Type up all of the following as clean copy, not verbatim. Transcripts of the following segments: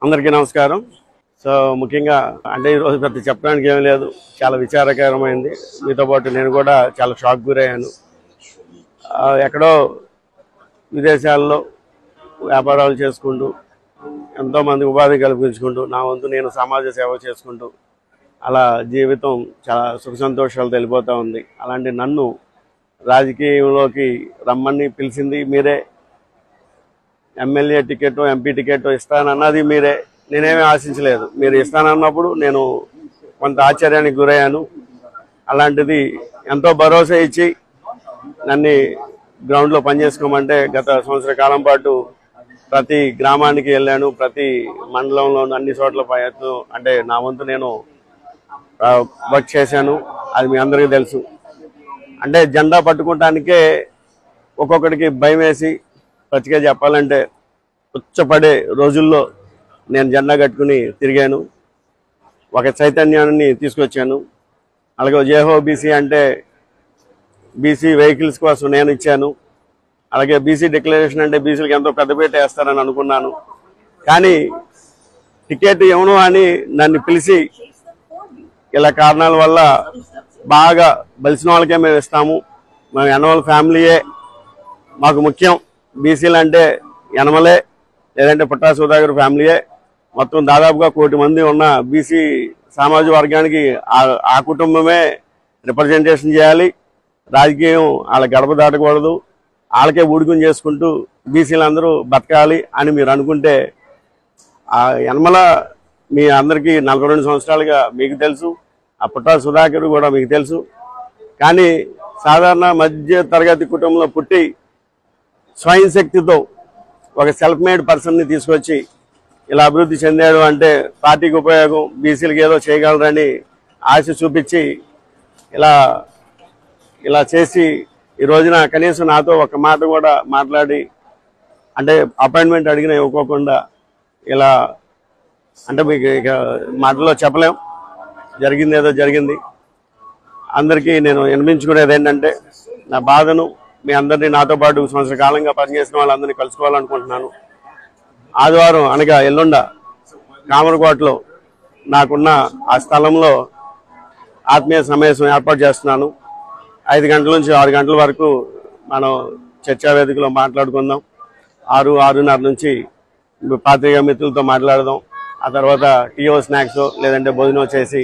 అందరికీ నమస్కారం. సో ముఖ్యంగా అంటే ఈరోజు పెద్ద చెప్పడానికి ఏమీ లేదు, చాలా విచారకరమైంది. మీతో పాటు నేను కూడా చాలా షాక్ గురయ్యాను. ఎక్కడో విదేశాల్లో వ్యాపారాలు చేసుకుంటూ ఎంతోమంది ఉపాధి కల్పించుకుంటూ నా వంతు నేను సమాజ సేవ చేసుకుంటూ అలా జీవితం చాలా సుఖ సంతోషాలు వెళ్ళిపోతూ ఉంది. అలాంటి నన్ను రాజకీయంలోకి రమ్మని పిలిచింది మీరే, ఎమ్మెల్యే టికెట్ ఎంపీ టికెట్ ఇస్తానన్నది మీరే. నేనేమీ ఆశించలేదు. మీరు ఇస్తానన్నప్పుడు నేను కొంత ఆశ్చర్యానికి గురయ్యాను. అలాంటిది ఎంతో భరోసా ఇచ్చి నన్ను గ్రౌండ్లో పనిచేసుకోమంటే గత సంవత్సర కాలం పాటు ప్రతి గ్రామానికి వెళ్ళాను, ప్రతి మండలంలో అన్ని చోట్ల అంటే నా వంతు నేను వర్క్ చేశాను. అది మీ అందరికీ తెలుసు. అంటే జెండా పట్టుకోవటానికే ఒక్కొక్కడికి భయం వేసి, పచ్చిగా చెప్పాలంటే ఉచ్చపడే రోజుల్లో నేను జెండా కట్టుకుని తిరిగాను. ఒక చైతన్యాన్ని తీసుకొచ్చాను. అలాగే జేహో బీసీ అంటే బీసీ వెహికల్స్ కోసం నేను ఇచ్చాను. అలాగే బీసీ డిక్లరేషన్ అంటే బీసీలకు ఎంతో పెద్దపీట వేస్తారని అనుకున్నాను. కానీ టికెట్ ఇవ్వను అని నన్ను పిలిచి ఇలా కారణాల వల్ల బాగా బలిసిన వాళ్ళకే మేము ఇస్తాము, మేము యనమల ఫ్యామిలీయే మాకు ముఖ్యం, బీసీలు అంటే యనమలే లేదంటే పుట్టా సుధాకర్ ఫ్యామిలీయే, మొత్తం దాదాపుగా 1 కోటి మంది ఉన్న బీసీ సామాజిక వర్గానికి ఆ కుటుంబమే రిప్రజెంటేషన్ చేయాలి. రాజకీయం వాళ్ళ గడప దాటకూడదు, వాళ్ళకే ఊడుకుని చేసుకుంటూ బీసీలందరూ బతకాలి అని మీరు అనుకుంటే ఆ యనమల మీ అందరికీ 42 సంవత్సరాలుగా మీకు తెలుసు, ఆ పుట్టా సుధాకర్ కూడా మీకు తెలుసు. కానీ సాధారణ మధ్య తరగతి కుటుంబంలో పుట్టి స్వయం శక్తితో ఒక సెల్ఫ్ మేడ్ పర్సన్ని తీసుకొచ్చి ఇలా అభివృద్ధి చెందాడు అంటే పార్టీకి ఉపయోగం, బీసీలకు ఏదో చేయగలరని ఆశ చూపించి ఇలా చేసి ఈ రోజున కనీసం నాతో ఒక మాట కూడా మాట్లాడి అంటే అపాయింట్మెంట్ అడిగినా ఇవ్వకోకుండా ఇలా అంటే మీకు ఇక మాటల్లో చెప్పలేం. జరిగింది ఏదో జరిగింది. అందరికీ నేను వినిపించుకునేది ఏంటంటే నా బాధను మీ అందరినీ నాతో పాటు సంవత్సర కాలంగా పనిచేసిన వాళ్ళందరినీ కలుసుకోవాలనుకుంటున్నాను. ఆదివారం అనగా ఎల్లుండ కామరకోటలో నాకున్న ఆ స్థలంలో ఆత్మీయ సమావేశం ఏర్పాటు చేస్తున్నాను. 5 గంటల నుంచి 6 గంటల వరకు మనం చర్చా వేదికలో మాట్లాడుకుందాం. 6-6:30 నుంచి పాత్రికా మిత్రులతో మాట్లాడదాం. ఆ తర్వాత టీఓ స్నాక్స్ లేదంటే భోజనం చేసి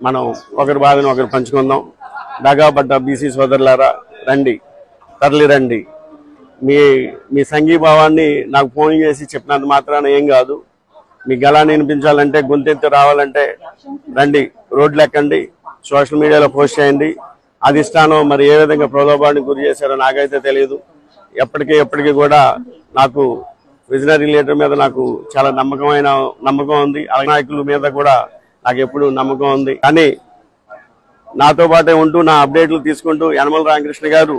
మనం ఒకరి బాధను ఒకరు పంచుకుందాం. దగాపడ్డ బీసీ సోదరులారా రండి, తరలి రండి. మీ సంఘీభావాన్ని నాకు ఫోన్ చేసి చెప్పినంత మాత్రాన ఏం కాదు. మీ గలాన్ని వినిపించాలంటే, గొంతెత్తి రావాలంటే రండి, రోడ్లు ఎక్కండి, సోషల్ మీడియాలో పోస్ట్ చేయండి. అధిష్టానం మరి ఏ విధంగా ప్రలోభానికి గురి చేశారో నాకైతే తెలియదు. ఎప్పటికీ కూడా నాకు విజనరీ లీడర్ మీద నాకు చాలా నమ్మకం ఉంది. నాయకుల మీద కూడా నాకు ఎప్పుడు నమ్మకం ఉంది. కానీ నాతో పాటే ఉంటూ నా అప్డేట్లు తీసుకుంటూ యనమల రామకృష్ణ గారు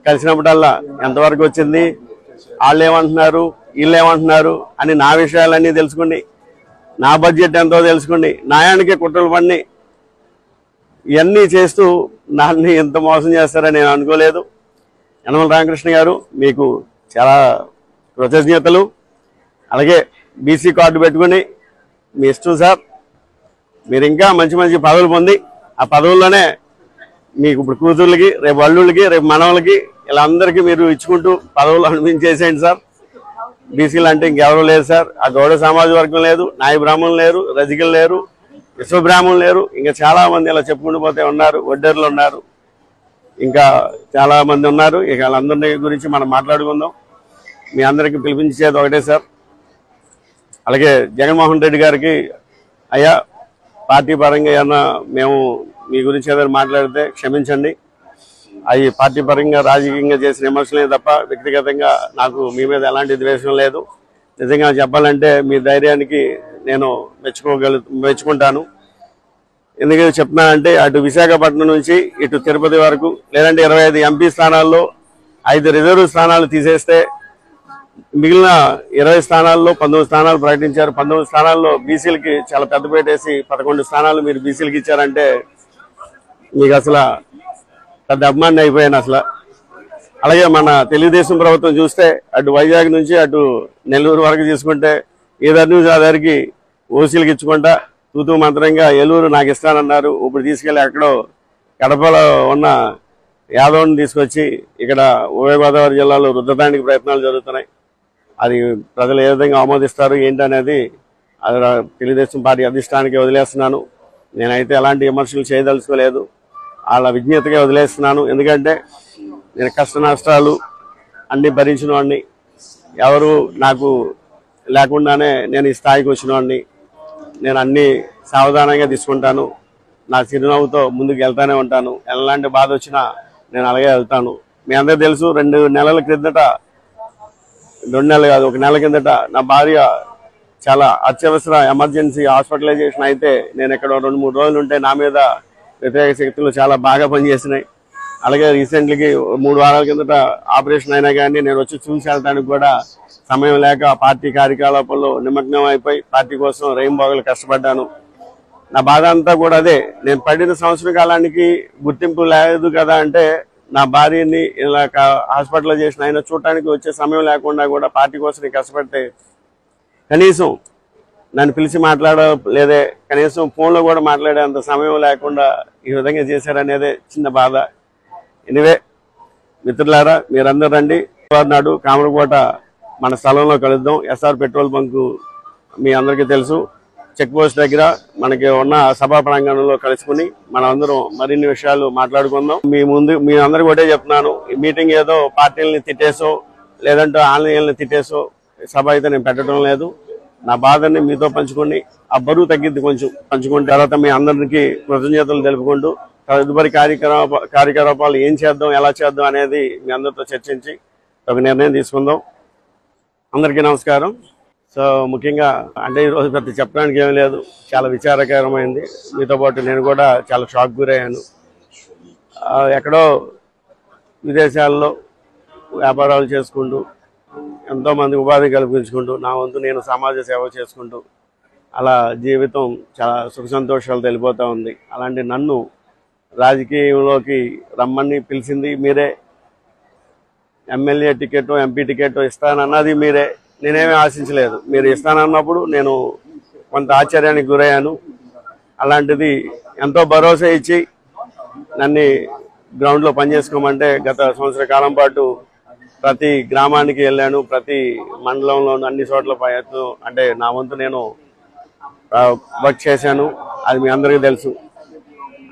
కలిసినప్పుడల్లా ఎంతవరకు వచ్చింది, వాళ్ళు ఏమంటున్నారు, వీళ్ళు ఏమంటున్నారు అని నా విషయాలన్నీ తెలుసుకోండి, నా బడ్జెట్ ఎంతో తెలుసుకోండి, న్యాయానికే కుట్రలు పడి ఇవన్నీ చేస్తూ నన్ను ఎంత మోసం చేస్తారని నేను అనుకోలేదు. యనమల రామకృష్ణ గారు మీకు చాలా కృతజ్ఞతలు. అలాగే బీసీ కార్డు పెట్టుకుని మీ ఇష్టం సార్, మీరు ఇంకా మంచి పదవులు పొంది ఆ పదవుల్లోనే మీకు ఇప్పుడు కూతుర్లకి, రేపు అల్లుళ్ళకి, రేపు మనవలకి ఇలా అందరికీ మీరు ఇచ్చుకుంటూ పదవులు అనిపించేసేయండి సార్. బీసీలు అంటే ఇంకెవరూ లేదు సార్. ఆ గౌడ సమాజ వర్గం లేదు, నాయ బ్రాహ్మణులు లేరు, రజికలు లేరు, విశ్వబ్రాహ్మణులు లేరు, ఇంకా చాలా మంది ఇలా చెప్పుకుంటూ పోతే ఉన్నారు. వడ్డేర్లు ఉన్నారు, ఇంకా చాలా మంది ఉన్నారు. ఇక వాళ్ళందరి గురించి మనం మాట్లాడుకుందాం. మీ అందరికీ పిలిపించేది ఒకటే సార్. అలాగే జగన్మోహన్ రెడ్డి గారికి, అయ్యా పార్టీ పరంగా ఏమన్నా మేము మీ గురించి ఏదైనా మాట్లాడితే క్షమించండి. అవి పార్టీ పరంగా రాజకీయంగా చేసిన విమర్శలే తప్ప వ్యక్తిగతంగా నాకు మీ మీద ఎలాంటి ద్వేషం లేదు. నిజంగా చెప్పాలంటే మీ ధైర్యానికి నేను మెచ్చుకుంటాను. ఎందుకంటే చెప్తున్నానంటే అటు విశాఖపట్నం నుంచి ఇటు తిరుపతి వరకు లేదంటే 25 ఎంపీ స్థానాల్లో 5 రిజర్వ్ స్థానాలు తీసేస్తే మిగిలిన 20 స్థానాల్లో 19 స్థానాలు ప్రకటించారు. 19 స్థానాల్లో బీసీలకి చాలా పెద్దపేట వేసి 11 స్థానాలు మీరు బీసీలకి ఇచ్చారంటే మీకు అసలు పెద్ద అభిమాని అయిపోయాను అసలు. అలాగే మన తెలుగుదేశం ప్రభుత్వం చూస్తే అటు వైజాగ్ నుంచి అటు నెల్లూరు వరకు తీసుకుంటే ఏదర్ న్యూస్ ఆధారికి ఓసీలకు ఇచ్చుకుంటా తూతూ మంత్రంగా ఏలూరు నాకు ఇస్తానన్నారు. ఇప్పుడు తీసుకెళ్ళి ఎక్కడో కడపలో ఉన్న యాదవ్ని తీసుకొచ్చి ఇక్కడ ఉభయ గోదావరి జిల్లాలో రుద్దడానికి ప్రయత్నాలు జరుగుతున్నాయి. అది ప్రజలు ఏ విధంగా ఆమోదిస్తారు ఏంటనేది అది తెలుగుదేశం పార్టీ అధిష్టానానికి వదిలేస్తున్నాను. నేనైతే ఎలాంటి విమర్శలు చేయదలుచుకోలేదు, వాళ్ళ విజ్ఞతగా వదిలేస్తున్నాను. ఎందుకంటే నేను కష్ట నష్టాలు అన్నీ భరించిన వాడిని, ఎవరు నాకు లేకుండానే నేను ఈ స్థాయికి వచ్చిన వాడిని. నేను అన్నీ సావధానంగా తీసుకుంటాను, నా చిరునవ్వుతో ముందుకు వెళ్తానే ఉంటాను. ఎలాంటి బాధ వచ్చినా నేను అలాగే వెళ్తాను. మీ అందరికీ తెలుసు, 2 నెలల క్రిందట, 2 నెలలు కాదు 1 నెల కిందట నా భార్య చాలా అత్యవసర ఎమర్జెన్సీ హాస్పిటలైజేషన్ అయితే నేను ఇక్కడ 2-3 రోజులు ఉంటే నా మీద వ్యతిరేక శక్తులు చాలా బాగా పనిచేసినాయి. అలాగే రీసెంట్లీకి 3 వారాల కిందట ఆపరేషన్ అయినా కానీ నేను వచ్చి చూసి వెళ్ళడానికి కూడా సమయం లేక పార్టీ కార్యకలాపాల్లో నిమగ్నం అయిపోయి పార్టీ కోసం రేయింబోగలు కష్టపడ్డాను. నా బాధ అంతా కూడా అదే. నేను పడిన సంవత్సర కాలానికి గుర్తింపు లేదు కదా అంటే నా భార్యని ఇలా హాస్పిటలైజేషన్ అయినా చూడటానికి వచ్చే సమయం లేకుండా కూడా పార్టీ కోసం కష్టపడితే కనీసం నన్ను పిలిచి మాట్లాడలేదే, కనీసం ఫోన్లో కూడా మాట్లాడేంత సమయం లేకుండా ఈ విధంగా చేశారనేదే చిన్న బాధ. ఎనివే మిత్రులారా, మీరందరూ రండి. నాడు కామరకోట మన స్థలంలో కలుద్దాం. ఎస్ఆర్ పెట్రోల్ బంకు మీ అందరికీ తెలుసు, చెక్ పోస్ట్ దగ్గర మనకి ఉన్న సభా ప్రాంగణంలో కలుసుకుని మనందరం మరిన్ని విషయాలు మాట్లాడుకుందాం. మీ అందరికీ ఒకటే చెప్తున్నాను, ఈ మీటింగ్ ఏదో పార్టీలని తిట్టేసో లేదంటే ఆన్లైన్లని తిట్టేసో సభ అయితే నేను పెట్టడం లేదు. నా బాధని మీతో పంచుకొని ఆ బరువు తగ్గిద్ది కొంచెం పంచుకున్న తర్వాత మీ అందరికీ కృతజ్ఞతలు తెలుపుకుంటూ తదుపరి కార్యకలాపాలు ఏం చేద్దాం, ఎలా చేద్దాం అనేది మీ అందరితో చర్చించి ఒక నిర్ణయం తీసుకుందాం. అందరికీ నమస్కారం. సో ముఖ్యంగా అంటే ఈరోజు పెద్ద చెప్పడానికి ఏమీ లేదు, చాలా విచారకరమైంది. మీతో పాటు నేను కూడా చాలా షాక్ గురయ్యాను. ఎక్కడో విదేశాల్లో వ్యాపారాలు చేసుకుంటూ ఎంతోమంది ఉపాధి కల్పించుకుంటూ నా వంతు నేను సమాజ సేవ చేసుకుంటూ అలా జీవితం చాలా సుఖ సంతోషాలు తెలిపోతూ ఉంది. అలాంటి నన్ను రాజకీయంలోకి రమ్మని పిలిచింది మీరే, ఎమ్మెల్యే టికెట్ ఎంపీ టికెట్ ఇస్తానన్నది మీరే. నేనేమీ ఆశించలేదు. మీరు ఇస్తానన్నప్పుడు నేను కొంత ఆశ్చర్యానికి గురయ్యాను. అలాంటిది ఎంతో భరోసా ఇచ్చి నన్ను గ్రౌండ్లో పనిచేసుకోమంటే గత సంవత్సర కాలం పాటు ప్రతి గ్రామానికి వెళ్ళాను, ప్రతి మండలంలో అన్ని చోట్ల అంటే నా వంతు నేను వర్క్ చేశాను. అది మీ అందరికీ తెలుసు.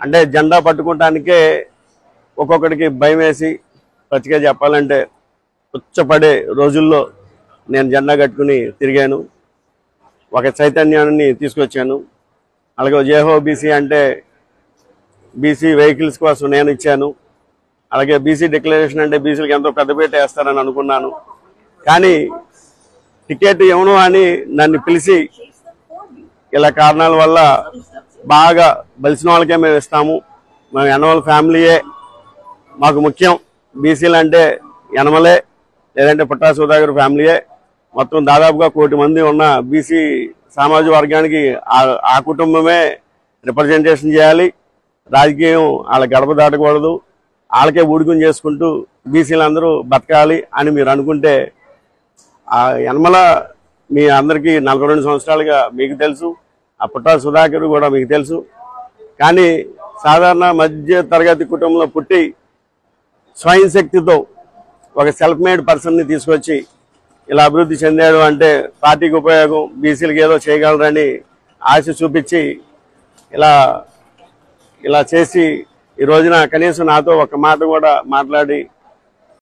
అంటే జెండా పట్టుకోవటానికే ఒక్కొక్కడికి భయం వేసి పచ్చిగా చెప్పాలంటే ఉచ్చపడే రోజుల్లో నేను జెండా కట్టుకుని తిరిగాను. ఒక చైతన్యాన్ని తీసుకొచ్చాను. అలాగే జేహో బీసీ అంటే బీసీ వెహికల్స్ కోసం నేను ఇచ్చాను. అలాగే బీసీ డిక్లరేషన్ అంటే బీసీలకు ఎంతో పెద్దపీట వేస్తారని అనుకున్నాను. కానీ టికెట్ ఇవ్వను అని నన్ను పిలిచి ఇలా కారణాల వల్ల బాగా బలిసిన వాళ్ళకే మేము ఇస్తాము, మేము యనమల ఫ్యామిలీయే మాకు ముఖ్యం, బీసీలు అంటే యనమలే లేదంటే పుట్టా సుధాకర్ ఫ్యామిలీయే, మొత్తం దాదాపుగా 1 కోటి మంది ఉన్న బీసీ సామాజిక వర్గానికి ఆ కుటుంబమే రిప్రజెంటేషన్ చేయాలి. రాజకీయం వాళ్ళ గడప దాటకూడదు, వాళ్ళకే ఊడికం చేసుకుంటూ బీసీలందరూ బతకాలి అని మీరు అనుకుంటే ఆ యనమల మీ అందరికీ 42 సంవత్సరాలుగా మీకు తెలుసు, ఆ పుట్టా సుధాకర్ కూడా మీకు తెలుసు. కానీ సాధారణ మధ్య తరగతి కుటుంబంలో పుట్టి స్వయం శక్తితో ఒక సెల్ఫ్ మేడ్ పర్సన్ని తీసుకొచ్చి ఇలా అభివృద్ధి చెందాడు అంటే పార్టీకి ఉపయోగం, బీసీలకు ఏదో చేయగలరని ఆశ చూపించి ఇలా చేసి ఈ రోజున కనీసం నాతో ఒక మాట కూడా మాట్లాడి